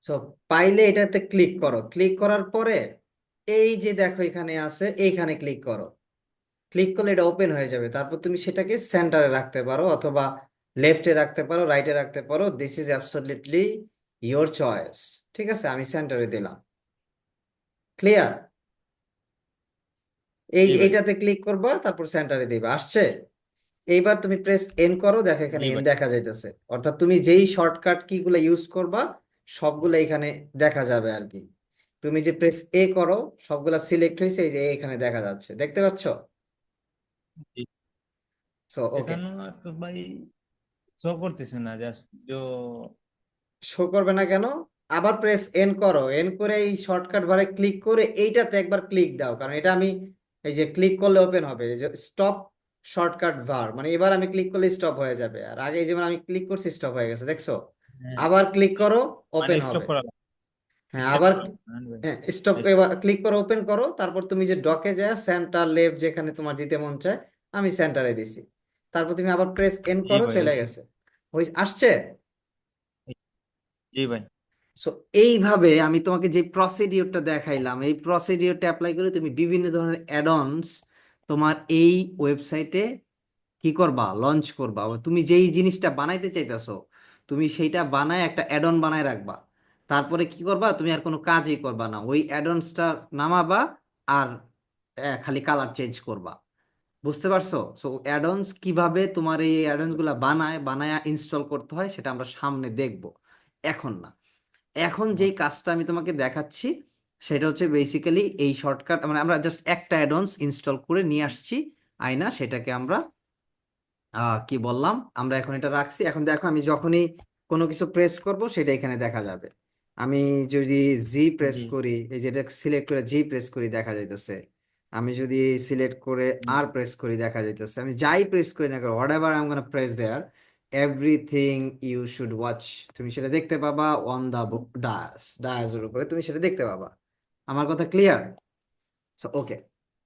So পাইলে এটাতে click করো, ক্লিক করার পরে এই যে দেখো এখানে আছে, এইখানে ক্লিক করো। ক্লিক করলে এটা ওপেন হয়ে যাবে। তারপর তুমি সেটাকে সেন্টারে রাখতে পারো, অথবা লেফটে রাখতে পারো, রাইটে রাখতে পারো। This is absolutely your choice. ঠিক আছে, আমি সেন্টারে দিলাম। ক্লিয়ার? এই জি যে ভাই। এইটাতে ক্লিক করবা, তারপর সেন্টারে দিবা। আসছে? এইবার তুমি প্রেস এন করো, দেখো এখানে জি এন ভাই। দেখা যাইতেছে। অর্থাৎ তুমি যেই শর্টকাট কি গুলো ইউজ করবা সবগুলো এখানে দেখা যাবে আর কি। তুমি যে প্রেস এ করো, সবগুলা সিলেক্ট হয়েছে, এই যে এখানে দেখা যাচ্ছে, দেখতে পাচ্ছ? জি। So okay. এখানে তো ভাই শো করতেছে না জাস্ট শো করবে না কেন? আবার প্রেস এন করো, এন করে এই শর্টকাট বারে ক্লিক করে এইটাতে একবার ক্লিক দাও, কারণ এটা আমি এই যে ক্লিক করলে ওপেন হবে, এই যে স্টপ শর্টকাট ভার, মানে এবার আমি ক্লিক করলে স্টপ হয়ে যাবে। আর আগে যেমন আমি ক্লিক করছি স্টপ হয়ে গেছে, দেখছো? হ্যাঁ, আবার ক্লিক করো, মানে ওপেন স্টপ হবে। করা লাগবে। হ্যাঁ এটা আবার, তো হ্যাঁ ভাই। হ্যাঁ স্টপ, এবার ক্লিক করো, ওপেন করো। তারপর তুমি যে ডকে যায় সেন্টার লেফট যেখানে তোমার দিতে মন চায়, আমি সেন্টারে দিছি। তারপর তুমি আবার প্রেস এন জি করো, ভাই চলে হয়েছে। গেছে। ওই আসছে। জি ভাই। সো এইভাবে আমি তোমাকে যে প্রসিডিওরটা দেখাইলাম, এই প্রসিডিওরটা অ্যাপ্লাই করে তুমি বিভিন্ন ধরনের অ্যাডঅনস তোমার এই ওয়েবসাইটে কি করবা, লঞ্চ করবা। ও তুমি যেই জিনিসটা বানাইতে চাইতেছো, তুমি সেইটা বানায় একটা অ্যাডন বানায় রাখবা। তারপরে কি করবা, তুমি আর কোনো কাজই করবা না, ওই অ্যাডনসটা নামাবা আর খালি কালার চেঞ্জ করবা। বুঝতে পারছো? সো অ্যাডনস কিভাবে তোমার এই অ্যাডনস গুলা বানায় বানায় ইনস্টল করতে হয় সেটা আমরা সামনে দেখব, এখন না। এখন যেই কাজটা আমি তোমাকে দেখাচ্ছি সেটা হচ্ছে বেসিক্যালি এই শর্টকাট, মানে আমরা জাস্ট একটা অ্যাডন্স ইনস্টল করে নিয়ে আসছি আয়না, সেটাকে আমরা কি বললাম, আমরা এখন এটা রাখছি। এখন দেখো আমি যখনই কোনো কিছু প্রেস করব সেটা এখানে দেখা যাবে। আমি যদি জি প্রেস জি। করি, এই যেটা সিলেক্ট করে জি প্রেস করি দেখা যাইতেছে। আমি যদি সিলেক্ট করে আর জি। প্রেস করি দেখা যাইতেছে। আমি যাই প্রেস করি না কেন, what I am gonna press there, everything you should watch, তুমি সেটা দেখতে পাবা অন দা ডায়াসের উপরে, তুমি সেটা দেখতে পাবা। আমার কথা ক্লিয়ার? ওকে।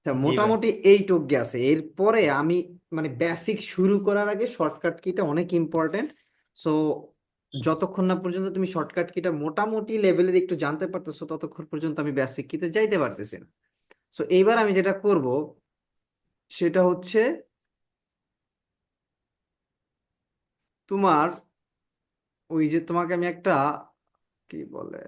তা জি ভাই। মোটামুটি এইটুক গেছে। এরপরে আমি মানে বেসিক শুরু করার আগে শর্টকাট কিটা অনেক ইম্পর্টেন্ট। সো যতক্ষণ না পর্যন্ত তুমি শর্টকাট কিটা মোটামুটি লেভেলের একটু জানতে পারতেছো, ততক্ষণ পর্যন্ত আমি বেসিক কিতে যাইতে পারতেছি না। সো এইবার আমি যেটা করব সেটা হচ্ছে তোমার ওই যে তোমাকে আমি একটা কি বলে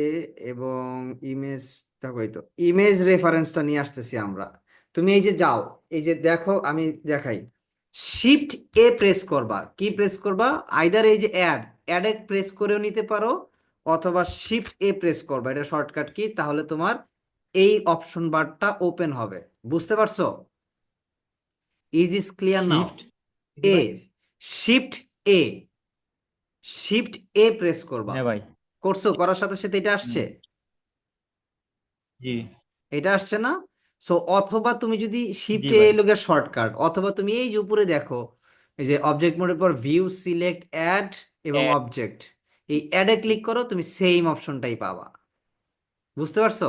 এ এবং ইমেজ, দেখো এই তো ইমেজ রেফারেন্সটা নিয়ে আসতেছি আমরা। তুমি এই যে যাও, এই যে দেখো আমি দেখাই, শিফট এ প্রেস করবা। কি প্রেস করবা? আইদার এই যে অ্যাড প্রেস করেও নিতে পারো, অথবা শিফট এ প্রেস করবা, এটা শর্টকাট কি, তাহলে তোমার এই অপশন বারটা ওপেন হবে। বুঝতে পারছো? Is clear now? শিফট কি এ, ভাই? শিফট এ, শিফট এ প্রেস করবা। হ্যাঁ ভাই। করছো? করার সাথে সাথে এটা হুম। আসছে, জি। এটা আসছে না? সো অথবা তুমি যদি জি শিফটে ভাই। লোকের শর্টকাট, অথবা তুমি এই যে উপরে দেখো, এই যে অবজেক্ট মোডের পর ভিউ সিলেক্ট অ্যাড এবং অ্যাড। অবজেক্ট, এই অ্যাডে ক্লিক করো, তুমি সেম অপশনটাই পাবা। বুঝতে পারছো?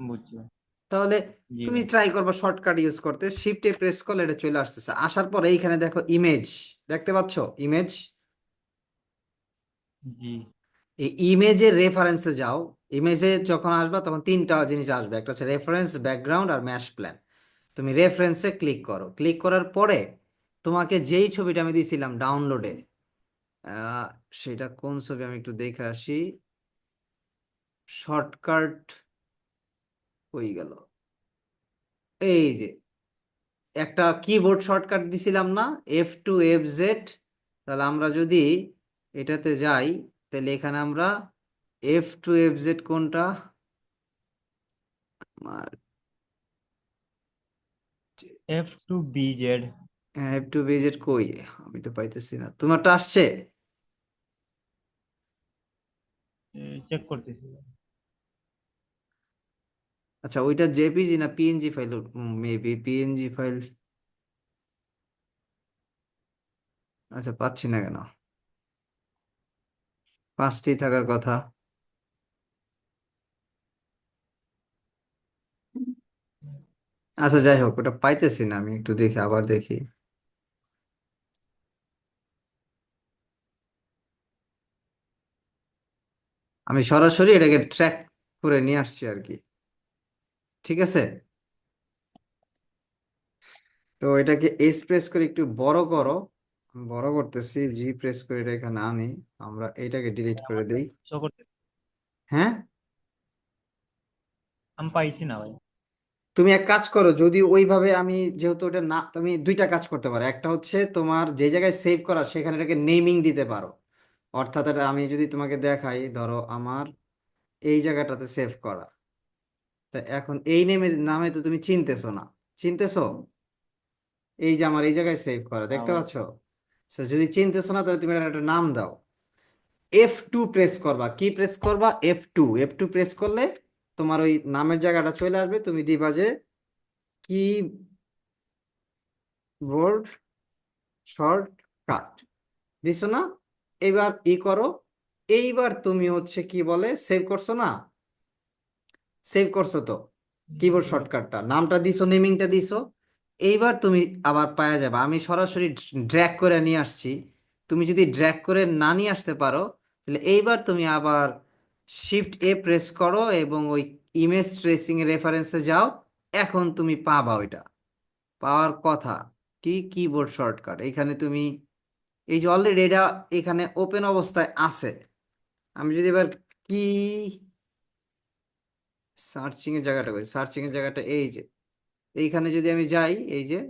বুঝছি ভাই। তাহলে জি তুমি ভাই। ট্রাই করবা শর্টকাট ইউজ করতে, শিফটে প্রেস করলে এটা চলে আসতেছে। আসার পর এইখানে দেখো ইমেজ, দেখতে পাচ্ছো ইমেজ? জি। এই ইমেজের রেফারেন্সে যাও। ইমেজে যখন আসবা তখন তিনটা জিনিস আসবে, একটা হচ্ছে রেফারেন্স, ব্যাকগ্রাউন্ড আর ম্যাশ প্ল্যান। তুমি রেফারেন্সে ক্লিক করো, ক্লিক করার পরে তোমাকে যেই ছবিটা আমি দিয়েছিলাম ডাউনলোডে, আহ, সেটা কোন ছবি আমি একটু দেখে আসি। শর্টকাট হয়ে গেল, এই যে একটা কিবোর্ড শর্টকাট দিছিলাম না, F2 F Z। তাহলে আমরা যদি এটাতে যাই, তাহলে এখানে আমরা F2 F Z কোনটা, F2BZ। F2 V Z কই, আমি তো পাইতেছি না, তোমারটা আসছে? চেক করতেছি। আচ্ছা ওইটা জেপিজি না PNG file? Maybe PNG file. আচ্ছা পাচ্ছি না কেন, পাঁচটি থাকার কথা। আচ্ছা যাই হোক, ওটা পাইতেছি না, আমি একটু দেখি, আবার দেখি। আমি সরাসরি এটাকে ট্র্যাক করে নিয়ে আসছি আর কি। ঠিক আছে, তো এটাকে এস প্রেস করে একটু বড় করো। আমি বড় করতেছি, জি প্রেস করে এটা এখানে আনি, আমরা এটাকে ডিলিট করে আমার দেই। শো করতে হ্যাঁ, আমি পাইছি না ভাই। তুমি এক কাজ করো, যদি ওইভাবে আমি, যেহেতু ওটা না, তুমি দুইটা কাজ করতে পারো। একটা হচ্ছে তোমার যে জায়গায় সেভ করা সেখানে এটাকে নেমিং দিতে পারো। অর্থাৎ এটা আমি যদি তোমাকে দেখাই, ধরো আমার এই জায়গাটাতে সেভ করা, তা এখন এই নামে তো তুমি চিনতেছো না, চিনতেছো? এই যে আমার এই জায়গায় সেভ করা, না দেখতে ভাই। পাচ্ছো? So, যদি চিনতেছো না তাহলে তুমি এটার একটা নাম দাও। F2 প্রেস করবা, কি প্রেস করবা? F2 প্রেস করলে তোমার ওই নামের জায়গাটা চলে আসবে, তুমি দিবা যে কিবোর্ড শর্টকাট, দিছো না? এবার ই করো, এইবার তুমি হচ্ছে কি বলে সেভ করছো না? সেভ করছো তো, কিবোর্ড শর্টকাটটা নামটা দিছো, নেমিংটা দিছো। এইবার তুমি আবার পাওয়া যাবে, আমি সরাসরি ড্র্যাগ করে নিয়ে আসছি। তুমি যদি ড্র্যাগ করে না নিয়ে আসতে পারো, তাহলে এইবার তুমি আবার শিফট প্রেস করো এবং ওই ইমেজ ট্রেসিং এর রেফারেন্সে যাও। এখন তুমি পাবা ওইটা, পাওয়ার কথা। কি কিবোর্ড শর্টকাট এখানে তুমি, এই যে অলরেডি এটা এখানে ওপেন অবস্থায় আছে। আমি যদি এবার কি সার্চিং এর জায়গাটা করি, সার্চিং এর জায়গাটা এই যে এইখানে যদি আমি যাই, এই যে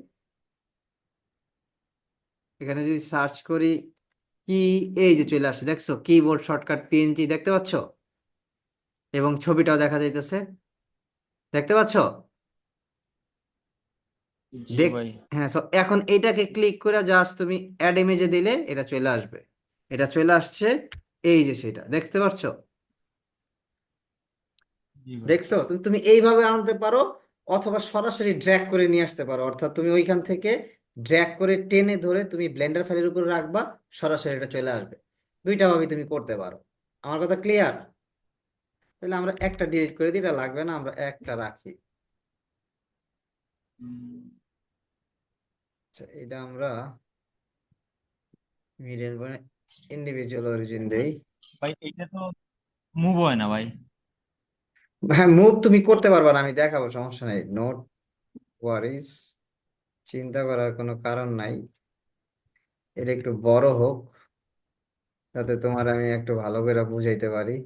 এখানে যদি সার্চ করি কি, এই যে চলে আসছে, দেখছো কিবোর্ড শর্টকাট পিএনজি, দেখতে পাচ্ছ? এবং ছবিটাও দেখা যাইতেছে, দেখতে পাচ্ছ? জি দেখ, ভাই। হ্যাঁ, এখন এটাকে ক্লিক করে জাস্ট তুমি অ্যাড ইমেজে দিলে এটা চলে আসবে। এটা চলে আসছে, এই যে সেটা দেখতে পাচ্ছ? জি ভাই। দেখছো? তুমি তুমি এইভাবে আনতে পারো, অথবা সরাসরি ড্র্যাগ করে নিয়ে আসতে পারো। অর্থাৎ তুমি ওইখান থেকে ড্র্যাগ করে টেনে ধরে তুমি ব্লেন্ডার ফাইলের উপর রাখবা, সরাসরি এটা চলে আসবে। দুইটা ভাবে তুমি করতে পারো। আমার কথা ক্লিয়ার? তাহলে আমরা একটা ডিলিট করে দিই, এটা লাগবে না, আমরা একটা রাখি। উম, আচ্ছা, এটা আমরা মিডল মানে ইন্ডিভিজুয়াল অরিজিন দেই। ভাই এটা তো মুভ হয় না ভাই। হ্যাঁ, মুভ তুমি করতে পারবা না, আমি দেখাবো, সমস্যা নেই, নোট ওয়ারিজ, চিন্তা করার কোনো কারণ নাই। এটা একটু বড় হোক, যাতে তোমার আমি একটু ভালো করে বুঝাইতে পারি।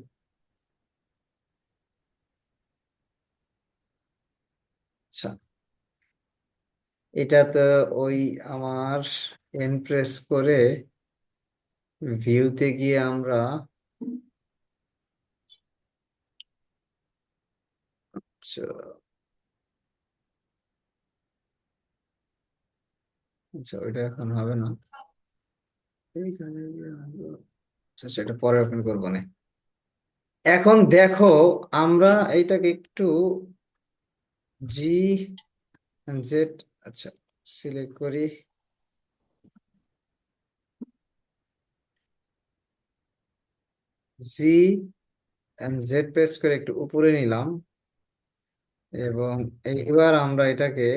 আচ্ছা, এটা তো ওই আমার এমপ্রেস করে ভিউতে গিয়ে আমরা, আচ্ছা, আচ্ছা ওইটা এখন হবে না, এইখানে গিয়ে আচ্ছা সেটা পরে ওপেন করবো না। এখন দেখো, আমরা এইটাকে একটু জি জেড, আচ্ছা সিলেক্ট করি, জি জেড প্রেস করে একটু উপরে নিলাম, এবং এবার আমরা এটাকে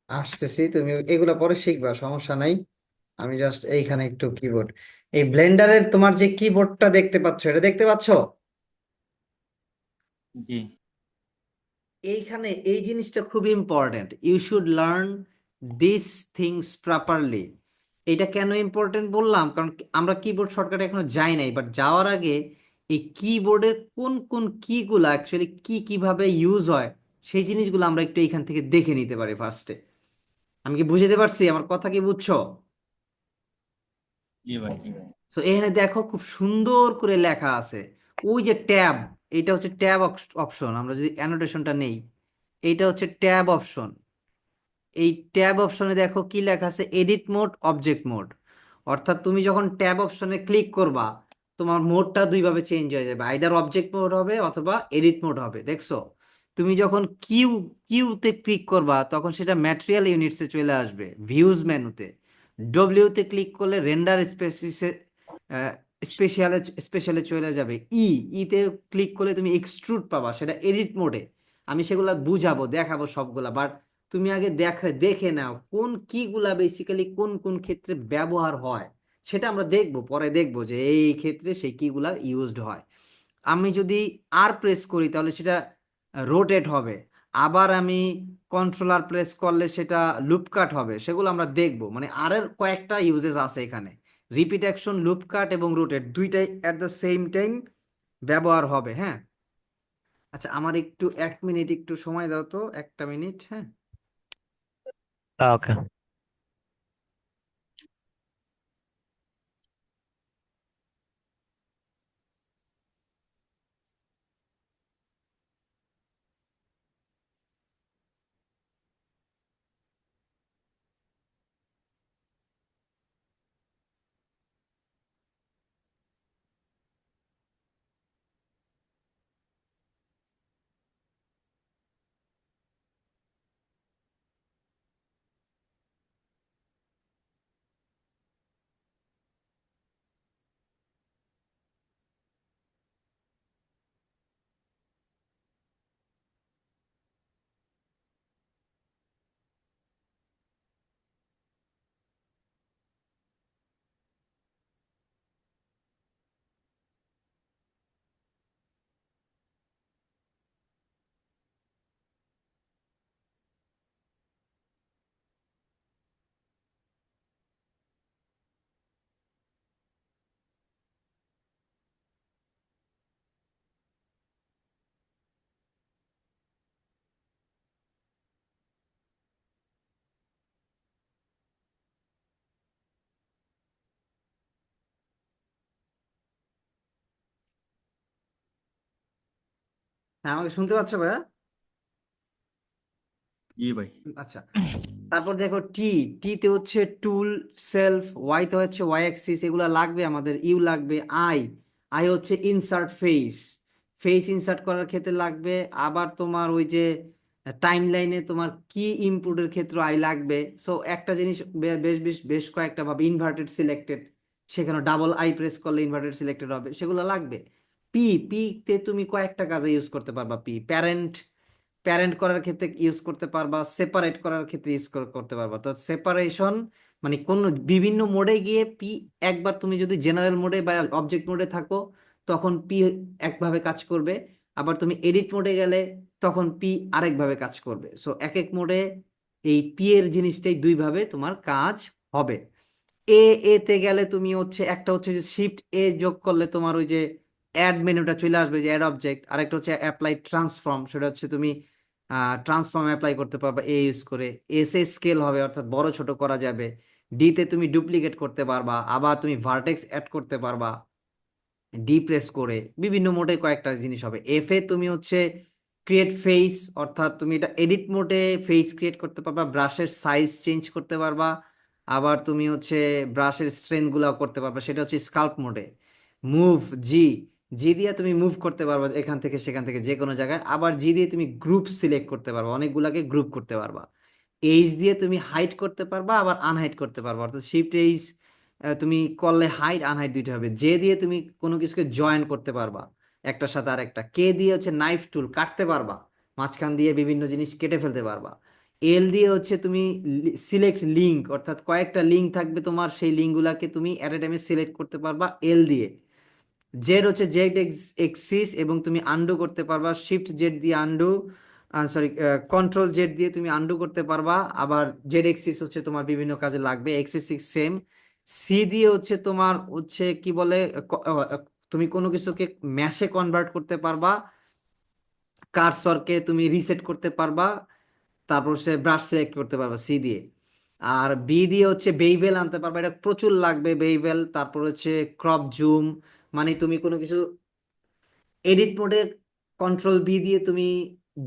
আসতেছি, তুমি এগুলা পরে শিখবা, সমস্যা নাই। আমি জাস্ট এইখানে একটু কিবোর্ড, এই ব্লেন্ডারের তোমার যে কিবোর্ডটা দেখতে পাচ্ছ, এটা দেখতে পাচ্ছ? জি এইখানে এই জিনিসটা খুব important, you should learn this things properly. এটা কেন ইম্পর্টেন্ট বললাম, কারণ আমরা কিবোর্ড শর্টকাট এখনো যাই নাই, বাট যাওয়ার আগে এই কিবোর্ডের কোন কোন কিগুলো অ্যাকচুয়ালি কিভাবে ইউজ হয়, সেই জিনিসগুলো আমরা একটু এইখান থেকে দেখে নিতে পারি ফার্স্টে। আমি কি বুঝতে পারছি? আমার কথা কি বুঝছো? জি ভাই। জি ভাই। সো এখানে দেখো খুব সুন্দর করে লেখা আছে, ওই যে ট্যাব, এটা হচ্ছে ট্যাব অপশন। আমরা যদি অ্যানোটেশনটা নেই, এইটা হচ্ছে ট্যাব অপশন। এই ট্যাব অপশনে দেখো কি লেখা আছে, এডিট মোড, অবজেক্ট মোড। অর্থাৎ তুমি যখন ট্যাব অপশনে ক্লিক করবা, তোমার মোডটা দুইভাবে চেঞ্জ হয়ে যাবে, আইদার অবজেক্ট মোড হবে অথবা এডিট মোড হবে, দেখছো? তুমি যখন কিউতে ক্লিক করবা তখন সেটা ম্যাটেরিয়াল ইউনিটসে চলে আসবে, ভিউজ মেনুতে। ডব্লিউতে ক্লিক করলে রেন্ডার স্পেসিসে, স্পেশালে স্পেশালে চলে যাবে। ইতে ক্লিক করলে তুমি এক্সট্রুড পাবা, সেটা এডিট মোডে। আমি সেগুলা বুঝাবো, দেখাবো সবগুলা, বাট তুমি আগে দেখে দেখে নাও কোন কিগুলা বেসিক্যালি কোন কোন ক্ষেত্রে ব্যবহার হয়, সেটা আমরা দেখবো, পরে দেখবো যে এই ক্ষেত্রে সেই কিগুলা ইউজড হয়। আমি যদি আর প্রেস করি তাহলে সেটা রোটেট হবে, আবার আমি কন্ট্রোলার প্রেস করলে সেটা লুপ কাট হবে, সেগুলো আমরা দেখবো। মানে আর এর কয়েকটা ইউজেস আছে এখানে, রিপিট অ্যাকশন, লুপ কাট এবং রোটেট দুইটাই অ্যাট দ্য সেম টাইম ব্যবহার হবে। হ্যাঁ, আচ্ছা আমার একটু 1 মিনিট একটু সময় দাও তো, 1টা মিনিট। হ্যাঁ, ওকে। হ্যাঁ আমাকে শুনতে পাচ্ছ ভাইয়া? জি ভাই। আচ্ছা, তারপর দেখো টি তে হচ্ছে টুল, সেলফ, ওয়াই তে হচ্ছে ওয়াই অ্যাক্সিস, এগুলা লাগবে আমাদের। ইউ লাগবে, আই হচ্ছে ইনসার্ট ফেস, ফেস ইনসার্ট করার ক্ষেত্রে লাগবে। আবার তোমার ওই যে টাইম লাইনে তোমার কি ইনপুটের ক্ষেত্রে আই লাগবে। সো একটা জিনিস বেশ বেশ বেশ কয়েকটা ভাবে, ইনভার্টেড সিলেক্টেড, সেখানে ডাবল আই প্রেস করলে ইনভার্টেড সিলেক্টেড হবে, সেগুলো লাগবে। পি পি তে তুমি কয়েকটা কাজে ইউজ করতে পারবা। প্যারেন্ট, প্যারেন্ট করার ক্ষেত্রে ইউজ করতে পারবা, সেপারেট করার ক্ষেত্রে ইউজ করতে পারবা। তো সেপারেশন মানে কোন বিভিন্ন মোডে গিয়ে পি, একবার তুমি যদি জেনারেল মোডে বা অবজেক্ট মোডে থাকো তখন পি একভাবে কাজ করবে, আবার তুমি এডিট মোডে গেলে তখন পি আরেকভাবে কাজ করবে। সো এক এক মোডে এই পি এর জিনিসটাই দুইভাবে তোমার কাজ হবে। এ এতে গেলে তুমি হচ্ছে একটা হচ্ছে যে শিফট এ যোগ করলে তোমার ওই যে অ্যাড মেনুটা চলে আসবে, যে অ্যাড অবজেক্ট। আরেকটা হচ্ছে অ্যাপ্লাই ট্রান্সফর্ম, সেটা হচ্ছে তুমি ট্রান্সফর্ম অ্যাপ্লাই করতে পারবে এ ইউজ করে। এস এ স্কেল হবে, অর্থাৎ বড় ছোট করা যাবে। ডি তে তুমি ডুপ্লিকেট করতে পারবা, আবার তুমি ভার্টেক্স অ্যাড করতে পারবা ডি প্রেস করে। বিভিন্ন মোডে কয়েকটা জিনিস হবে। এফ এ তুমি হচ্ছে ক্রিয়েট ফেস, অর্থাৎ তুমি এটা এডিট মোডে ফেস ক্রিয়েট করতে পারবা, ব্রাশের সাইজ চেঞ্জ করতে পারবা, আবার তুমি হচ্ছে ব্রাশের স্ট্রেন গুলা করতে পারবা, সেটা হচ্ছে স্কাল্প মোডে। মুভ, জি, জি দিয়ে তুমি মুভ করতে পারবা এখান থেকে সেখান থেকে যে কোনো জায়গায়। আবার জি দিয়ে তুমি গ্রুপ সিলেক্ট করতে পারবা, অনেকগুলাকে গ্রুপ করতে পারবা। এইচ দিয়ে তুমি হাইড করতে পারবা, আবার আনহাইড করতে পারবা, অর্থাৎ শিফট এইচ তুমি করলে হাইড আনহাইড দুইটা হবে। জে দিয়ে তুমি কোনো কিছুকে জয়েন করতে পারবা একটার সাথে আরেকটা। কে দিয়ে হচ্ছে নাইফ টুল, কাটতে পারবা, মাঝখান দিয়ে বিভিন্ন জিনিস কেটে ফেলতে পারবা। এল দিয়ে হচ্ছে তুমি সিলেক্ট লিঙ্ক, অর্থাৎ কয়েকটা লিঙ্ক থাকবে তোমার, সেই লিঙ্কগুলাকে তুমি অ্যাট এ টাইমে সিলেক্ট করতে পারবা এল দিয়ে। জেড হচ্ছে জেড এক্সিস, এবং তুমি আন্ডু করতে পারবা শিফট জেড দিয়ে আন্ডু, সরি কন্ট্রোল জেড দিয়ে তুমি আন্ডু করতে পারবা। আবার জেড এক্সিস হচ্ছে তোমার বিভিন্ন কাজে লাগবে, এক্সিস সিক্স সেম। সি দিয়ে হচ্ছে তোমার হচ্ছে কি বলে তুমি কোনো কিছুকে ম্যাশে কনভার্ট করতে পারবা, কার্সরকে তুমি রিসেট করতে পারবা, তারপর সে ব্রাশ সিলেক্ট করতে পারবা সি দিয়ে। আর বি দিয়ে হচ্ছে বেইভেল আনতে পারবা, এটা প্রচুর লাগবে বেইভেল। তারপর হচ্ছে ক্রপ জুম, মানে তুমি কোনো কিছু এডিট মোডে কন্ট্রোল বি দিয়ে তুমি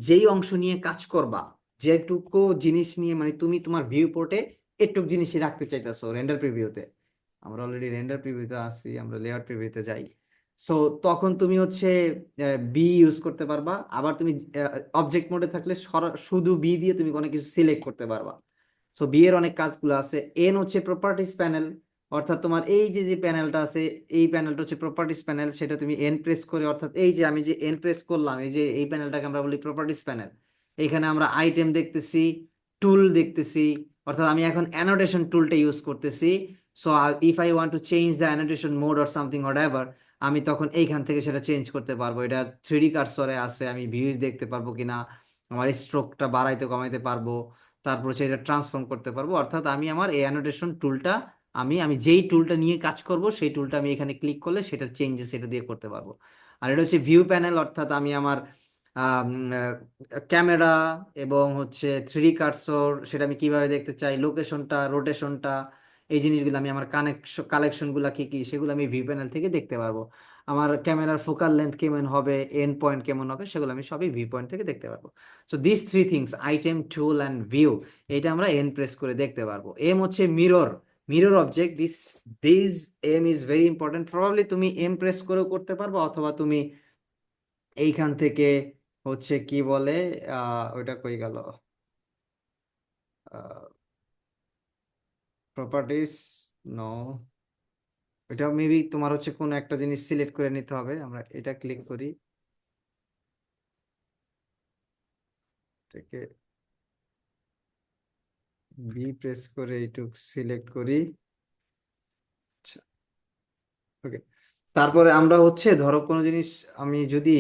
যেই অংশ নিয়ে কাজ করবা, যেটুকু জিনিস নিয়ে, মানে তুমি তোমার ভিউ পোর্টে একটু জিনিসই রাখতে চাইতেছো রেন্ডার প্রিভিউতে, আমরা অলরেডি রেন্ডার প্রিভিউতে আসি, আমরা লেআউট প্রিভিউতে যাই। সো তখন তুমি হচ্ছে বি ইউজ করতে পারবা। আবার তুমি অবজেক্ট মোডে থাকলে শুধু বি দিয়ে তুমি অনেক কিছু সিলেক্ট করতে পারবা। সো বি এর অনেক কাজগুলো আছে। এন হচ্ছে প্রপার্টিস প্যানেল, অর্থাৎ তোমার এই যে যে প্যানেলটা আছে, এই প্যানেলটা হচ্ছে প্রপার্টিস প্যানেল, সেটা তুমি এন প্রেস করে, অর্থাৎ এই যে আমি যে এন প্রেস করলাম, এই যে এই প্যানেলটাকে আমরা বলি প্রপার্টিস প্যানেল। এখানে আমরা আইটেম দেখতেছি, টুল দেখতেছি, অর্থাৎ আমি এখন অ্যানোটেশন টুলটা ইউজ করতেছি। So if I want to change the annotation mode or something what ever, আমি তখন এইখান থেকে সেটা চেঞ্জ করতে পারবো। এটা 3D কার্সরে আছে, আমি ভিউজ দেখতে পারবো কিনা, আমার স্ট্রোকটা বাড়াইতে কমাইতে পারবো, তারপর সেটা ট্রান্সফর্ম করতে পারবো। অর্থাৎ আমি আমার এই অ্যানোটেশন টুলটা, আমি যেই টুলটা নিয়ে কাজ করব সেই টুলটা আমি এখানে ক্লিক করলে সেটার চেঞ্জেস এটা দিয়ে করতে পারবো। আর এটা হচ্ছে ভিউ প্যানেল, অর্থাৎ আমি আমার ক্যামেরা এবং হচ্ছে 3D কার্সর সেটা আমি কিভাবে দেখতে চাই, লোকেশনটা, রোটেশনটা, এই জিনিসগুলো আমি আমার কালেকশনগুলো কি কি সেগুলো আমি ভিউ প্যানেল থেকে দেখতে পারবো। আমার ক্যামেরার ফোকাল লেন্থ কেমন হবে, এন্ড পয়েন্ট কেমন হবে, সেগুলো আমি সবই ভিউ পয়েন্ট থেকে দেখতে পারবো। So this three things, item, tool and view, এটা আমরা এন প্রেস করে দেখতে পারবো। এম হচ্ছে mirror, mirror object. This M is very important. Probably তুমি এম প্রেস করেও করতে পারবো, অথবা তুমি এইখান থেকে হচ্ছে কি বলে, ওইটা কই গেল, প্রপার্টিস, নো, এটা মেবি তোমার হচ্ছে কোনো একটা জিনিস সিলেক্ট করে নিতে হবে। আমরা এটা ক্লিক করি, এটাকে বি প্রেস করে এইটুক সিলেক্ট করি। আচ্ছা, ওকে। তারপরে আমরা হচ্ছে ধরো কোনো জিনিস, আমি যদি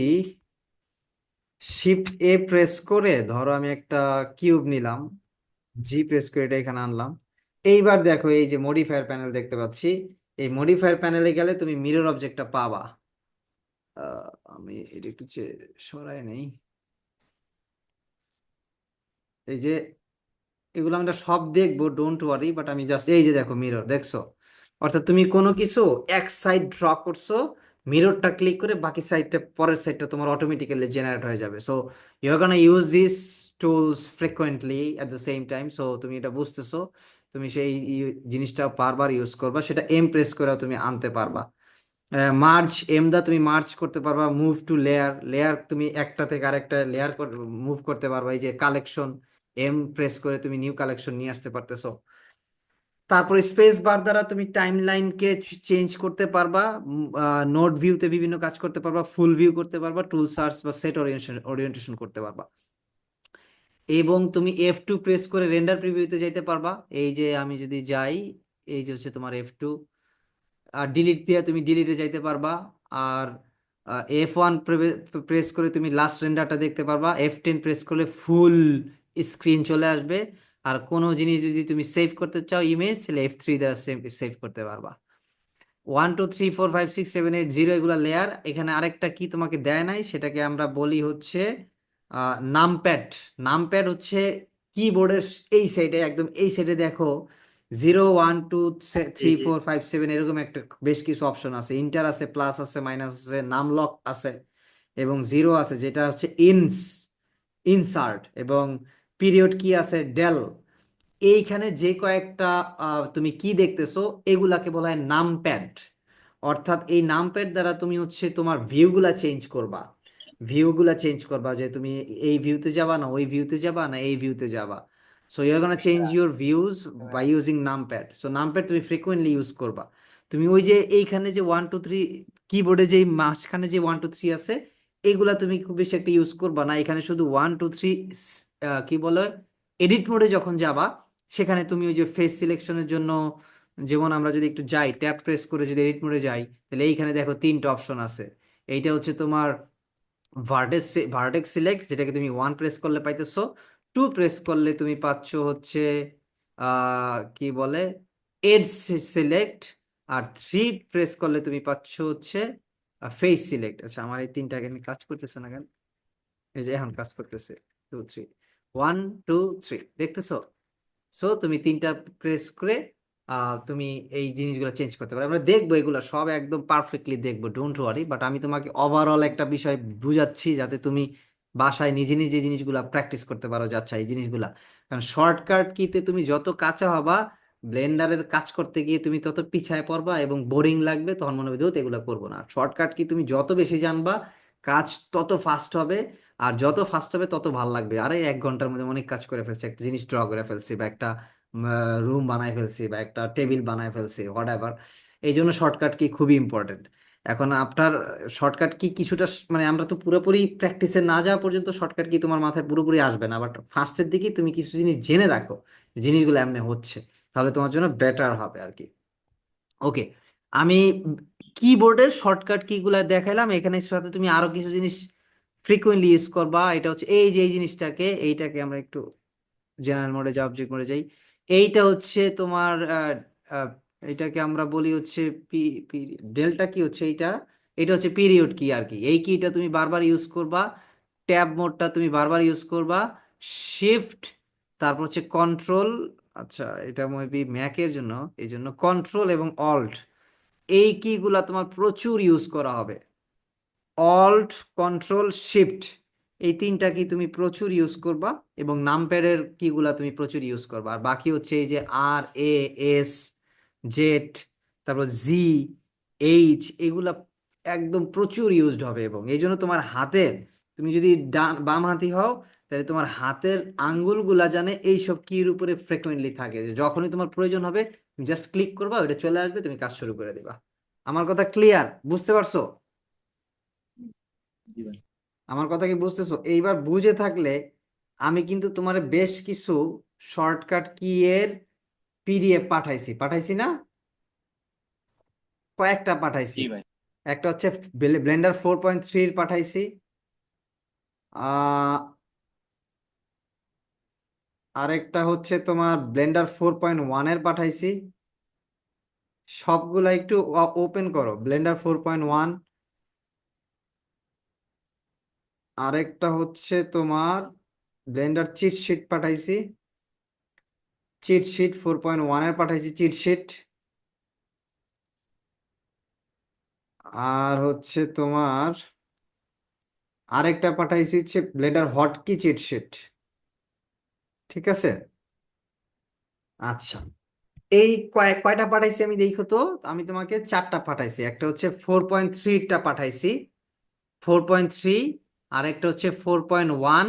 শিফট এ প্রেস করে ধরো আমি একটা কিউব নিলাম, জি প্রেস করে এটা এখানে আনলাম, এইবার দেখো এই যে মডিফায়ার প্যানেল দেখতে পাচ্ছি। এই মডিফায়ার প্যানেলে গেলে তুমি মিরর অবজেক্টটা পাবা। আমি এটা একটু সরাই নেই, এই যে এগুলো আমরা সব দেখবো, ডোন্ট ওয়ারি, বাট আমি জাস্ট এই যে দেখো মিরর দেখছো, অর্থাৎ তুমি কোনো কিছু এক সাইড ড্র করছো, মিররটা ক্লিক করে বাকি সাইডটা, পরের সাইডটা তোমার অটোমেটিক্যালি জেনারেট হয়ে যাবে। So you are gonna use this tools frequently at the same time. So তুমি এটা বুঝতেছো, তুমি সেই জিনিসটা বারবার ইউজ করবা, সেটা এম প্রেস করেও তুমি আনতে পারবা। মার্জ, এম দা তুমি মার্চ করতে পারবা। মুভ টু লেয়ার, লেয়ার তুমি একটা থেকে আরেকটা লেয়ার মুভ করতে পারবা। এই যে কালেকশন, এম প্রেস করে তুমি নিউ কালেকশন নিয়ে আসতে পারতেছো। তারপরে স্পেস বার দ্বারা তুমি টাইম লাইনকে চেঞ্জ করতে পারবা, নোট ভিউতে বিভিন্ন কাজ করতে পারবা, ফুল ভিউ করতে পারবা, টুল সার্চ বা সেট ওরিয়েন্টেশন করতে পারবা। এবং তুমি F2 প্রেস করে রেন্ডার প্রিভিউতে যাইতে পারবা। এই যে আমি যদি যাই, এই যে হচ্ছে তোমার F2, আর ডিলিট দিয়ে তুমি ডিলিটে যাইতে পারবা। আর F1 প্রেস করে তুমি লাস্ট রেন্ডারটা দেখতে পারবা। F10 প্রেস করলে ফুল স্ক্রিন চলে আসবে। আর কোনো জিনিস যদি তুমি সেভ করতে চাও ইমেজ, তাহলে F3 দ্বারা সেভ করতে পারবা। 1 2 3 4 5 6 7 8 0 এগুলা লেয়ার। এখানে আরেকটা কি তোমাকে দেয় নাই, সেটাকে আমরা বলি হচ্ছে নামপ্যাড। নামপ্যাড হচ্ছে কিবোর্ডের এই সাইডে, একদম এই সাইডে দেখো 0 1 2 3 4 5 7 এরকম একটা বেশ কিছু অপশন আছে। ইন্টার আছে, প্লাস আছে, মাইনাস আছে, নামলক আছে, এবং জিরো আছে যেটা হচ্ছে ইনসার্ট, এবং পিরিয়ড কি আছে, ডেল। এইখানে যে কয়েকটা তুমি কি দেখতেছো, এগুলাকে বলা হয় নামপ্যাড। অর্থাৎ এই নামপ্যাড দ্বারা তুমি হচ্ছে তোমার ভিউগুলা চেঞ্জ করবা, ভিউগুলা চেঞ্জ করবা, যে তুমি এই ভিউতে যাবা না ওই ভিউতে যাবা না এই ভিউতে যাবা। So you are gonna change your views by using numpad. So numpad তুমি ফ্রিকোয়েন্টলি ইউজ করবা। তুমি ওই যে এইখানে যে 1 2 3, কিবোর্ডে যে মাঝখানে যে 1 2 3 আছে, এগুলা তুমি খুব বেশি একটা ইউজ করবা না। এখানে শুধু 1 2 3 কি বলে, এডিট মোডে যখন যাবা, সেখানে তুমি ওই যে ফেস সিলেকশনের জন্য, যেমন আমরা যদি একটু যাই ট্যাপ প্রেস করে যদি এডিট মোডে যাই, তাহলে এইখানে দেখো তিনটা অপশন আছে। এইটা হচ্ছে তোমার ভার্টেক্স সিলেক্ট, যেটাকে তুমি 1 প্রেস করলে পাইতেছো, 2 প্রেস করলে তুমি পাচ্ছ হচ্ছে কি বলে, এজ সিলেক্ট, আর 3 প্রেস করলে তুমি পাচ্ছ হচ্ছে ফেস সিলেক্ট। আচ্ছা, আমার এই তিনটা এখানে কাজ করতেছে না কেন, এই যে এখন কাজ করতেছে। 2 3, 1 2 3 দেখতেছো। সো তুমি তিনটা প্রেস করে তুমি এই জিনিসগুলো চেঞ্জ করতে পারো। আমরা দেখবো এগুলো সব একদম পারফেক্টলি দেখবো, ডোন্ট ওয়ারি। বাট আমি তোমাকে ওভারঅল একটা বিষয় বুঝাচ্ছি, যাতে তুমি বাসায় নিজে নিজে জিনিসগুলা প্র্যাকটিস করতে পারো, যে আচ্ছা এই জিনিসগুলা। কারণ শর্টকাট কিতে তুমি যত কাঁচা হবা, ব্লেন্ডারের কাজ করতে গিয়ে তুমি তত পিছায় পড়বা এবং বোরিং লাগবে, তখন মনে হবে যে এগুলো করবো না। শর্টকাট কি তুমি যত বেশি জানবা, কাজ তত ফাস্ট হবে, আর যত ফাস্ট হবে তত ভাল লাগবে। আরে 1 ঘন্টার মধ্যে অনেক কাজ করে ফেলছি, একটা জিনিস ড্র করে ফেলছি, বা একটা রুম বানায় ফেলছি, বা একটা টেবিল বানায় ফেলছি, হোয়াট এভার। এই জন্য শর্টকাট কি খুবই ইম্পর্টেন্ট। এখন আপনার শর্টকাট কি কিছুটা মানে আমরা তো পুরোপুরি প্র্যাকটিসে না যাওয়া পর্যন্ত শর্টকাট কি তোমার মাথায় পুরোপুরি আসবে না, বাট ফার্স্টের দিকে তুমি কিছু জিনিস জেনে রাখো, জিনিসগুলো এমনি হচ্ছে, তাহলে তোমার জন্য বেটার হবে আর কি। ওকে, আমি কিবোর্ডের শর্টকাট কিগুলা দেখাইলাম, এখানে সাথে তুমি আরো কিছু জিনিস ফ্রিকুয়েন্টলি ইউজ করবা। এটা হচ্ছে এই যে এই জিনিসটাকে, এইটাকে আমরা একটু জেনারেল মোডে যাই, অবজেক্ট মোডে যাই। এইটা হচ্ছে তোমার আহ, এটাকে আমরা বলি হচ্ছে পি পি ডেল্টা কি হচ্ছে এইটা, এটা হচ্ছে পিরিয়ড কি আর কি। এই কিটা তুমি বারবার ইউজ করবা। ট্যাব মোডটা তুমি বারবার ইউজ করবা। শিফট, তারপর হচ্ছে কন্ট্রোল, আচ্ছা এটা মেবি ম্যাকের জন্য, এই জন্য কন্ট্রোল এবং অল্ট, এই কিগুলা তোমার প্রচুর ইউজ করা হবে। অল্ট, কন্ট্রোল, শিফট, এই তিনটা কি তুমি প্রচুর ইউজ করবা, এবং নামপ্যাডের কিগুলা তুমি প্রচুর ইউজ করবা। আর বাকি হচ্ছে এই যে আর, এ, এস, জেড, তারপর জি, এইচ, এগুলা একদম প্রচুর ইউজড হবে। এবং এই জন্য তোমার হাতের, তুমি যদি বাম হাতি হও, তাহলে তোমার হাতের আঙ্গুলগুলা জানে এইসব কির উপরে ফ্রিকোয়েন্টলি থাকে, যে যখনই তোমার প্রয়োজন হবে তুমি জাস্ট ক্লিক করবা, ওটা চলে আসবে, তুমি কাজ শুরু করে দিবা। আমার কথা ক্লিয়ার, বুঝতে পারছো? জি ভাই। আমার কথা কি বুঝতেছো? এইবার বুঝে থাকলে আমি কিন্তু তোমার বেশ কিছু শর্টকাট কি এর পিডিএফ পাঠাইছি, পাঠাইছি না? কয়েকটা পাঠাইছি। জি ভাই। একটা হচ্ছে ব্লেন্ডার 4.3 পাঠাইছি, আহ আরেকটা হচ্ছে তোমার ব্লেন্ডার 4.1 এর পাঠাইছি। সবগুলা একটু ওপেন করো, ব্লেন্ডার 4.1। আরেকটা হচ্ছে তোমার ব্লেন্ডার চিট শিট পাঠাইছি, চিট শিট 4.1 এর পাঠাইছি চিট শিট। আর হচ্ছে তোমার আরেকটা পাঠাইছি হচ্ছে ব্লেন্ডার হটকি চিট শিট। ঠিক আছে, আচ্ছা। এই কয়টা পাঠাইছি আমি দেখো তো। আমি তোমাকে চারটা পাঠাইছি, একটা হচ্ছে 4.3টা পাঠাইছি, 4.3, আরেকটা হচ্ছে 4.1,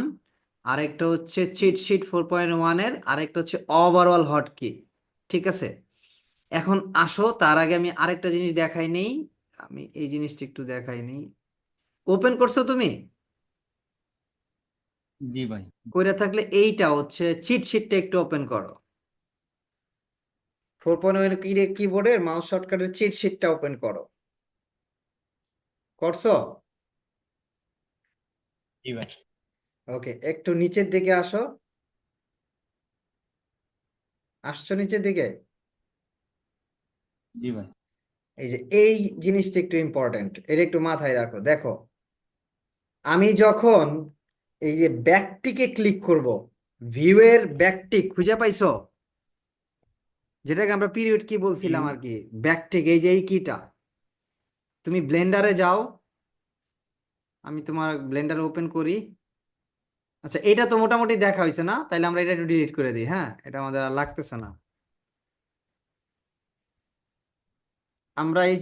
আরেকটা হচ্ছে চিট শিট 4.1 এর, আরেকটা হচ্ছে ওভারঅল হটকি। ঠিক আছে, এখন আসো, তার আগে আমি আরেকটা জিনিস দেখাই নেই। আমি এই জিনিসটা একটু দেখাই নেই। ওপেন করছো তুমি? জি ভাই। কইরা থাকলে এইটা হচ্ছে চিট শিটটা একটু ওপেন করো। 4.1 কিবোর্ডের মাউস শর্টকাটের চিট শিটটা ওপেন করো। করছো? জি ভাই। ওকে, একটু নিচের দিকে আসো। আসছো নিচের দিকে? জি ভাই। এই যে এই জিনিসটা একটু ইম্পর্টেন্ট, এটা একটু মাথায় রাখো। দেখো, আমি যখন এই যে ব্যাকটিকে ক্লিক করব, ভিউ এর ব্যাকটিক খুঁজে পাইছো, যেটাকে আমরা পিরিয়ড কি বলছিলাম ভিউ। আর কি, ব্যাকটিক, এই যে এই কিটা, তুমি ব্লেন্ডারে যাও। আমি তোমার ব্লেন্ডার ওপেন করি। আচ্ছা, এটা তো মোটামুটি দেখা হয়েছে না? তাইলে আমরা এটা একটু ডিলিট করে দিই, হ্যাঁ, এটা আমাদের আর লাগতেছে না। আমরা এই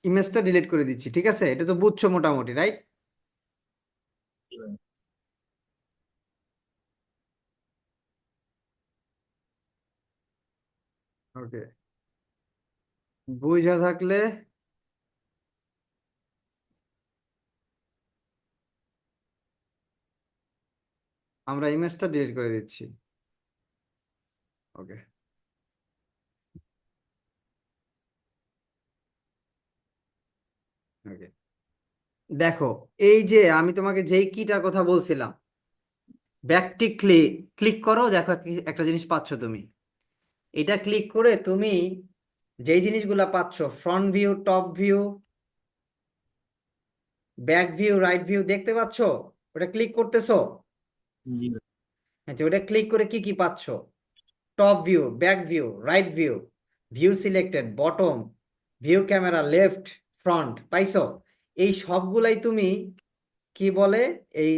ইমেজটা ডিলিট করে দিচ্ছি, ঠিক আছে? এটা তো বুঝছো মোটামুটি, রাইট? জি ভাই। ওকে, বুঝা থাকলে আমরা ইমেজটা ডিলিট করে দিচ্ছি। ওকে, ওকে, দেখো, এই যে আমি তোমাকে যেই কিটার কথা বলছিলাম, ব্যাকটিক ক্লিক, ক্লিক করো, দেখো একটা জিনিস পাচ্ছ তুমি। এটা ক্লিক করে তুমি যেই জিনিসগুলা পাচ্ছ, front view, top view, back view, right view, দেখতে পাচ্ছ? ওটা ক্লিক করতেছো? জি ভাই। আচ্ছা, ওটা ক্লিক করে কি কি পাচ্ছ? Top view, back view, right view, view selected, bottom, view camera, left, front, পাইছো? এই সবগুলাই তুমি কি বলে, এই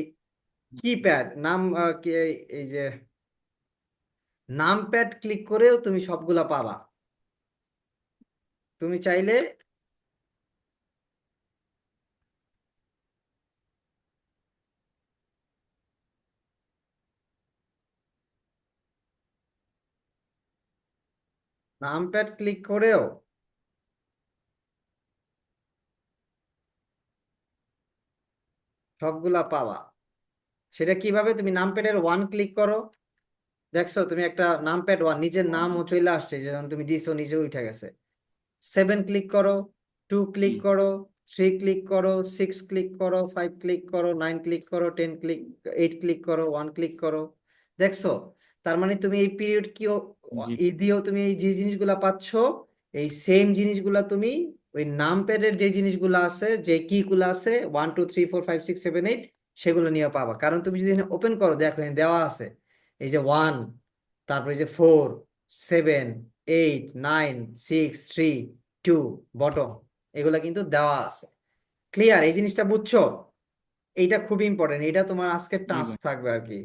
কিপ্যাড নাম এই যে নাম প্যাড ক্লিক করেও তুমি সবগুলা পাবা। তুমি চাইলে নাম প্যাড ক্লিক করেও সবগুলা পাবা। সেটা কিভাবে? তুমি নাম প্যাডের ওয়ান ক্লিক করো, দেখছো তুমি একটা নাম প্যাড ওয়ান, নিজের নামও চলে আসছে, যেমন তুমি দিছো, নিজে উঠে গেছে। 7 ক্লিক করো, 2 ক্লিক জি করো, 3 ক্লিক করো, 6 ক্লিক করো, 5 ক্লিক করো, 9 ক্লিক করো, 10 ক্লিক, 8 ক্লিক করো, 1 ক্লিক করো। দেখছো? তার মানে তুমি এই পিরিয়ড কি জি ই দিয়েও তুমি এই যে জিনিসগুলা পাচ্ছ, এই সেম জিনিসগুলা তুমি ওই নামপ্যাডের যে জিনিসগুলো আছে, যে কি গুলো আছে 1 2 3 4 5 6 7 8, সেগুলো নিয়ে পাবা। কারণ তুমি যদি ওপেন করো, দেখো এখানে দেওয়া আছে এই যে 1, তারপরে যে 4 7 8 9 6 3 2 বটম, এগুলা কিন্তু দেওয়া আছে। ক্লিয়ার? এই জিনিসটা বুঝছো? এইটা খুব ইম্পর্টেন্ট, এটা তোমার আজকে জি টাস্ক ভাই। থাকবে আর কি।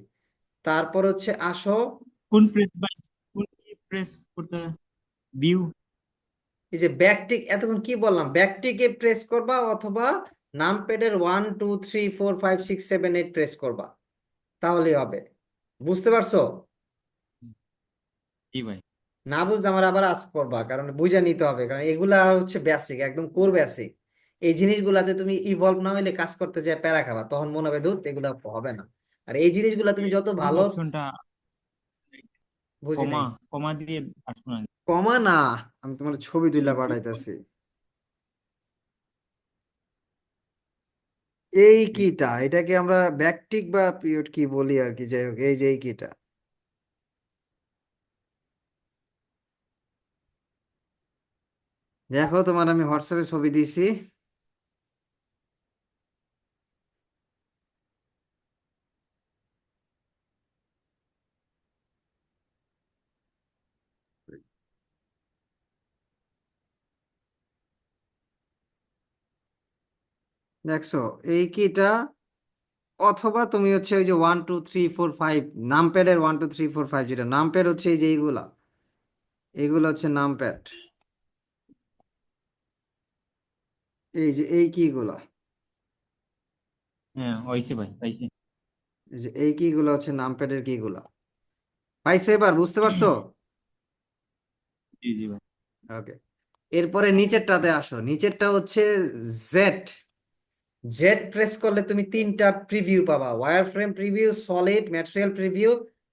তারপর হচ্ছে আসো, কোন প্রেস ভাই, কোন কি প্রেস করতে? ভিউ। এই যে ব্যাকটিক, এতক্ষণ কি বললাম, ব্যাকটিকে প্রেস করবা অথবা নামপ্যাডের 1 2 3 4 5 6 7 8 প্রেস করবা, তাহলেই হবে। বুঝতে পারছো? জি ভাই। না বুঝলে আমার আবার আজ করবা, কারণ বুঝে নিতে হবে, কারণ এগুলা হচ্ছে বেসিক, একদম কোর বেসিক। এই জিনিসগুলাতে তুমি ইভলভ না হইলে কাজ করতে যায় প্যারা খাবা, তখন মনে হবে ধুত এগুলা হবে না। আর এই জিনিসগুলা তুমি যত প্রুফ ভালো, অপশনটা বুঝি কমা নাই। কমা দিয়ে আসবো না। কমা না, আমি তোমার ছবি তুলে ইনপুট পাঠাইতেছি। এই কিটা, এটাকে আমরা ব্যাকটিক বা পিরিয়ড কি বলি আর কি, যাই হোক এই যে এই কিটা। দেখো তোমার আমি হোয়াটসঅ্যাপে ছবি দিছি। দেখছো এই কিটা, অথবা তুমি হচ্ছে ওই যে 1 2 3 4 5, নামপ্যাডের 1 2 3 4 5, যেটা নামপ্যাড হচ্ছে এই যে এইগুলা, এইগুলো হচ্ছে নামপ্যাড। এই যে এই কিগুলা, হ্যাঁ হয়েছে ভাই, পাইছি। এই যে এই কিগুলা হচ্ছে নামপ্যাডের কিগুলা। পাইছো? এবার বুঝতে পারছো? জি জি ভাই। ওকে। এরপরে নিচেরটাতে আসো, নিচেরটা হচ্ছে জেড। জেড প্রেস করলে তুমি তিনটা প্রিভিউ পাবা: wire frame preview, solid material preview,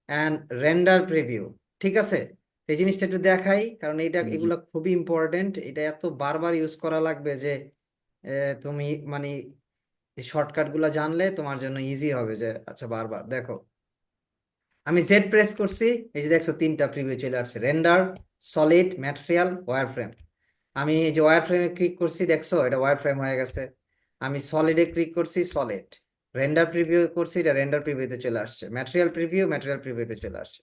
and render preview. ঠিক আছে? এই জিনিসটা একটু দেখাই, কারণ এটা জি এগুলো খুবই ইম্পর্টেন্ট। এটা এত বারবার ইউজ করা লাগবে যে তুমি মানে এই শর্টকাট গুলা জানলে তোমার জন্য ইজি হবে, যে আচ্ছা বারবার দেখো। আমি জেড প্রেস করছি, এই যে দেখছো তিনটা প্রিভিউ চলে আসছে: render, solid material, wire frame. আমি এই যে ওয়্যার ফ্রেমে ক্লিক করছি, দেখছো এটা ওয়্যার ফ্রেম হয়ে গেছে। আমি সলিডে ক্লিক করছি, সলিড। রেন্ডার প্রিভিউ করছি, এটা রেন্ডার প্রিভিউতে চলে আসছে। ম্যাটেরিয়াল প্রিভিউ, ম্যাটেরিয়াল প্রিভিউতে চলে আসছে।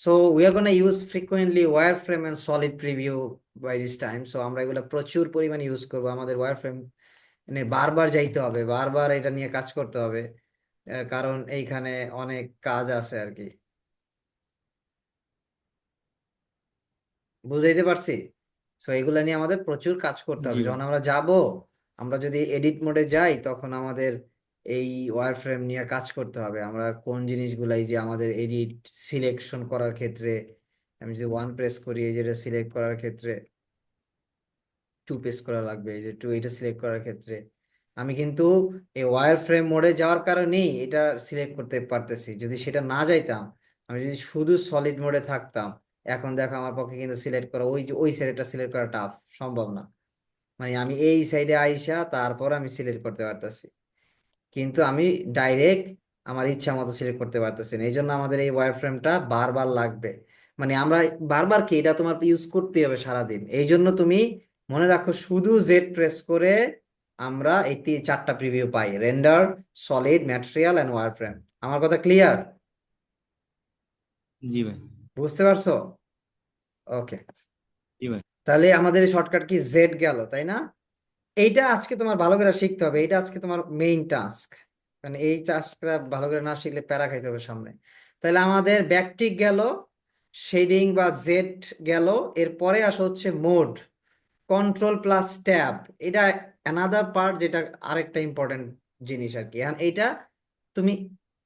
So we are gonna use frequently wire frame and solid preview by this time. So আমরা এগুলো প্রচুর পরিমাণে ইউজ করবো। আমাদের ওয়্যার ফ্রেম বারবার যাইতে হবে, বারবার এটা নিয়ে কাজ করতে হবে, কারণ এইখানে অনেক কাজ আছে আর কি। বুঝাইতে পারছি? সো এগুলা নিয়ে আমাদের প্রচুর কাজ করতে জি হবে। ভাই। যখন আমরা যাব, আমরা যদি এডিট মোডে যাই, তখন আমাদের এই ওয়্যার ফ্রেম নিয়ে কাজ করতে হবে। আমরা কোন জিনিসগুলাই যে আমাদের এডিট সিলেকশন করার ক্ষেত্রে, আমি যদি 1 প্রেস করি, এই যেটা সিলেক্ট করার ক্ষেত্রে 2 প্রেস করা লাগবে, এই যে 2, এটা সিলেক্ট করার ক্ষেত্রে আমি কিন্তু এই ওয়্যার ফ্রেম মোডে যাওয়ার কারণেই এটা সিলেক্ট করতে পারতেছি। যদি সেটা না যাইতাম, আমি যদি শুধু সলিড মোডে থাকতাম, এখন দেখো আমার পক্ষে কিন্তু সিলেক্ট করা, ওই যে ওই সাইডটা সিলেক্ট করা টাফ, সম্ভব না। মানে আমি এই সাইডে আইসা তারপর আমি সিলেক্ট করতে পারতেছি, কিন্তু আমি ডাইরেক্ট আমার ইচ্ছা মতো সিলেক্ট করতে পারতেছি না। এই জন্য আমাদের এই ওয়্যার ফ্রেমটা বারবার লাগবে। মানে আমরা বারবার কি, এটা তোমার ইউজ করতে হবে সারাদিন। এই জন্য তুমি মনে রাখো, শুধু জেড প্রেস করে আমরা এই চারটা প্রিভিউ পাই: render, solid, material and wire frame. আমার কথা ক্লিয়ার? জি ভাই। বুঝতে পারছো? ওকে। জি ভাই। তাহলে আমাদের শর্টকাট কি জেড গেল, তাই না? এইটা আজকে তোমার ভালো করে শিখতে হবে, এটা আজকে তোমার মেইন টাস্ক। মানে এই টাস্কটা ভালো করে না শিখলে প্যারা খাইতে হবে সামনে। তাহলে আমাদের ব্যাকটিক গেল, শেডিং বা জেড গেল। এরপরে আসা হচ্ছে মোড, কন্ট্রোল প্লাস ট্যাব। এটা অ্যানাদার পার্ট, যেটা আরেকটা ইম্পর্টেন্ট জিনিস আর কি। এখন এইটা তুমি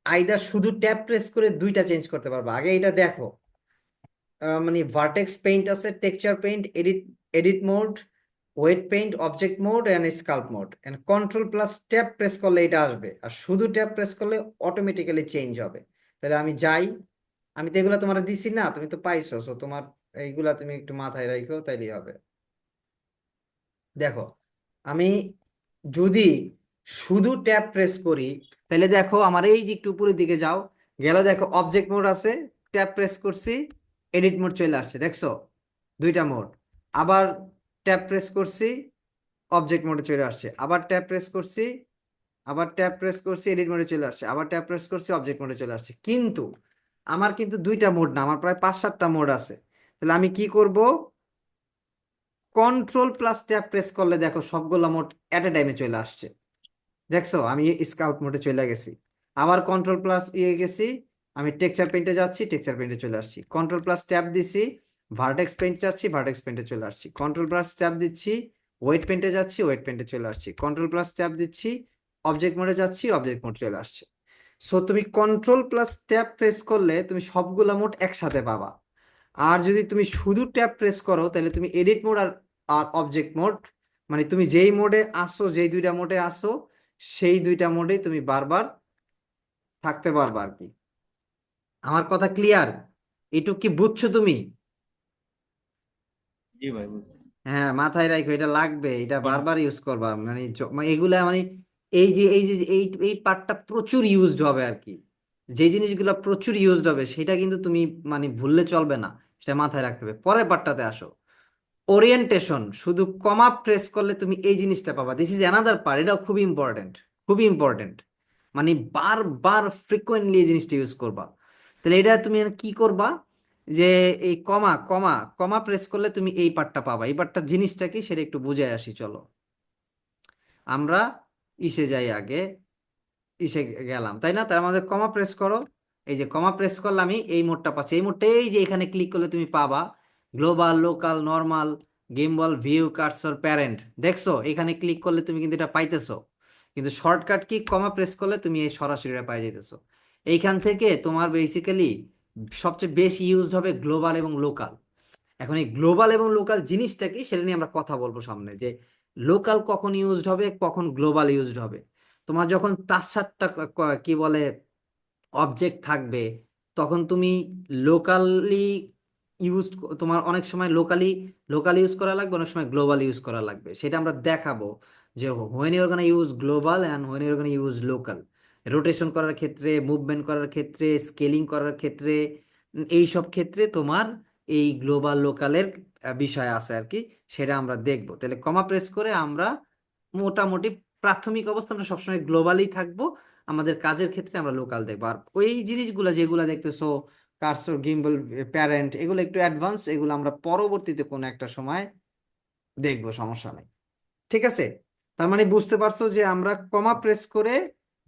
আইদা শুধু ট্যাব প্রেস করে দুইটা চেঞ্জ করতে পারবে। আগে এটা দেখো, মানে ভার্টেক্স পেইন্ট আছে, texture paint, edit edit mode, weight paint, object mode and sculpt mode. And control plus tab press করলে এটা আসবে, আর শুধু ট্যাব প্রেস করলে অটোমেটিক্যালি চেঞ্জ হবে। তাহলে আমি যাই, আমি তো এগুলা তোমার দিছি না, তুমি তো পাইছো। সো তোমার এইগুলা তুমি একটু মাথায় রাখো, তাইলেই হবে। দেখো, আমি যদি শুধু ট্যাব প্রেস করি, তাহলে দেখো আমার এই যে একটু উপরের দিকে যাও, গেল দেখো অবজেক্ট মোড আছে, ট্যাব প্রেস করছি, এডিট মোড চলে আসছে, দেখছো দুইটা মোড। আবার ট্যাব প্রেস করছি, অবজেক্ট মোডে চলে আসছে, আবার ট্যাব প্রেস করছি, আবার ট্যাব প্রেস করছি, এডিট মোডে চলে আসছে, আবার ট্যাব প্রেস করছি, অবজেক্ট মোডে চলে আসছে। কিন্তু আমার কিন্তু দুইটা মোড না, আমার প্রায় 5-7টা মোড আছে। তাহলে আমি কি করব? কন্ট্রোল প্লাস ট্যাব প্রেস করলে দেখো সবগুলো মোড এট এ টাইমে চলে আসছে, দেখছো আমি স্কাউট মোডে চলে গেছি। আবার কন্ট্রোল প্লাস গেছি, আমি টেক্সচার পেইন্টে যাচ্ছি, টেক্সচার পেইন্টে চলে আসছি। কন্ট্রোল প্লাস ট্যাব দিছি, ভার্টেক্স পেইন্ট যাচ্ছি, ভার্টেক্স পেইন্টে চলে আসছি। কন্ট্রোল প্লাস ট্যাব দিচ্ছি, ওয়েট পেইন্টে যাচ্ছি, ওয়েট পেইন্টে চলে আসছি। কন্ট্রোল প্লাস ট্যাব দিচ্ছি, অবজেক্ট মোডে যাচ্ছি, অবজেক্ট মোড চলে আসছে। সো তুমি কন্ট্রোল প্লাস ট্যাব প্রেস করলে তুমি সবগুলা মোড একসাথে পাবা। আর যদি তুমি শুধু ট্যাব প্রেস করো, তাহলে তুমি এডিট মোড আর আর অবজেক্ট মোড, মানে তুমি যেই মোডে আসো, যেই দুইটা মোডে আসো, সেই দুইটা মোডেই তুমি বারবার থাকতে পারবা আর কি। আমার কথা ক্লিয়ার? এটুক কি বুঝছো তুমি? জি ভাই, বুঝছি। হ্যাঁ, মাথায় রাখো, এটা লাগবে, এটা মানে বারবার ইউজ করবা, মানে মানে এগুলা মানে এই যে এই এই পার্টটা প্রচুর ইউজড হবে আর কি। যে জিনিসগুলো প্রচুর ইউজড হবে সেটা কিন্তু তুমি মানে ভুললে চলবে না, সেটা মাথায় রাখতে হবে। পরের পার্টটাতে আসো, ওরিয়েন্টেশন। শুধু কমা প্রেস করলে তুমি এই জিনিসটা পাবা, দিস ইজ অ্যানাদার পার্ট, এটাও খুবই ইম্পর্টেন্ট, খুবই ইম্পর্টেন্ট। মানে বারবার ফ্রিকোয়েন্টলি এই জিনিসটা ইউজ করবা। তাহলে এটা তুমি কি করবা, যে এই কমা কমা কমা প্রেস করলে তুমি এই পার্টটা পাবা। এই পার্টটা জিনিসটা কি সেটা একটু বুঝে আসি, চলো আমরা ইসে যাই আগে। ইসে গেলাম, তাই না? তার মধ্যে কমা প্রেস করো, এই যে কমা প্রেস করলে আমি এই মোডটা পাচ্ছি। এই মোডটা এই যে এখানে ক্লিক করলে তুমি পাবা, global, local, normal, gimbal, view, cursor, parent. দেখছো এখানে ক্লিক করলে তুমি কিন্তু এটা পাইতেছো, কিন্তু শর্টকাট কি কমা প্রেস করলে তুমি এই সরাসরি এটা পাই যাইতেছো। এইখান থেকে তোমার বেসিক্যালি সবচেয়ে বেশি ইউজড হবে গ্লোবাল এবং লোকাল। এখন এই গ্লোবাল এবং লোকাল জিনিসটা কি সেটা নিয়ে আমরা কথা বলবো সামনে, যে লোকাল কখন ইউজড হবে, কখন গ্লোবাল ইউজড হবে। তোমার যখন 5-7টা কি বলে অবজেক্ট থাকবে, তখন তুমি লোকালি ইউজ, তোমার অনেক সময় লোকালি লোকাল ইউজ করা লাগবে, অনেক সময় গ্লোবাল ইউজ করা লাগবে। সেটা আমরা দেখাবো, যে when your gonna use global and when your gonna use local. Rotation করার ক্ষেত্রে, মুভমেন্ট করার ক্ষেত্রে, স্কেলিং করার ক্ষেত্রে, এই সব ক্ষেত্রে তোমার এই গ্লোবাল লোকালের বিষয় আছে আর কি। সেটা আমরা দেখবো। তাহলে কমা প্রেস করে আমরা মোটামুটি প্রাথমিক অবস্থা আমরা সবসময় গ্লোবালি থাকবো, আমাদের কাজের ক্ষেত্রে আমরা লোকাল দেখবো। আর ওই জিনিসগুলো যেগুলো দেখতেছো, কার্সর, গিম্বল, প্যারেন্ট, এগুলো একটু অ্যাডভান্স, এগুলো আমরা পরবর্তীতে কোনো একটা সময় দেখবো, সমস্যা নেই। ঠিক আছে? তার মানে বুঝতে পারছো যে আমরা কমা প্রেস করে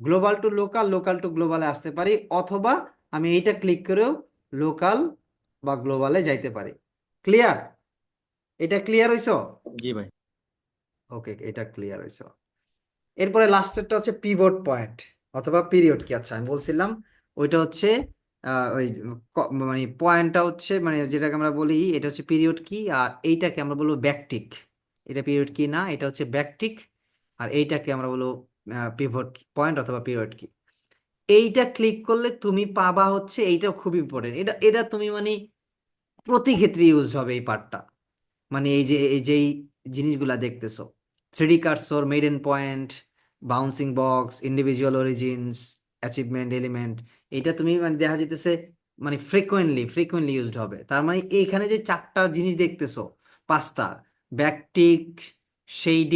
global to local, local to গ্লোবালে আসতে পারি, অথবা আমি এইটা ক্লিক করেও লোকাল বা গ্লোবালে যাইতে পারি। ক্লিয়ার? এটা ক্লিয়ার হইছো? জি ভাই। ওকে, এটা ক্লিয়ার হইছো। এরপরে লাস্টেরটা হচ্ছে পিভট পয়েন্ট অথবা পিরিয়ড কি। আচ্ছা, আমি বলছিলাম ওইটা হচ্ছে ওই মানে পয়েন্টটা হচ্ছে মানে যেটাকে আমরা বলি এটা হচ্ছে পিরিয়ড কি, আর এইটাকে আমরা বলবো ব্যাকটিক। এটা পিরিয়ড কি না, এটা হচ্ছে ব্যাকটিক। আর এইটাকে আমরা বলবো পিভট পয়েন্ট অথবা পিরিয়ড কি। এইটা ক্লিক করলে তুমি পাবা হচ্ছে, এইটা খুব ইম্পর্টেন্ট, এটা এটা তুমি মানে প্রতি ক্ষেত্রে ইউজ হবে এই পার্টটা। মানে এই যেই জিনিসগুলা দেখতেছো, three D cursor, maiden point, bouncing box, individual origins, achievement element, এটা তুমি মানে দেখা যেতেছে মানে ফ্রিকোয়েন্টলি ইউজড হবে। তার মানে এইখানে যে 4টা জিনিস দেখতেছো, 5টা, ব্যাকটিক, শেডিং,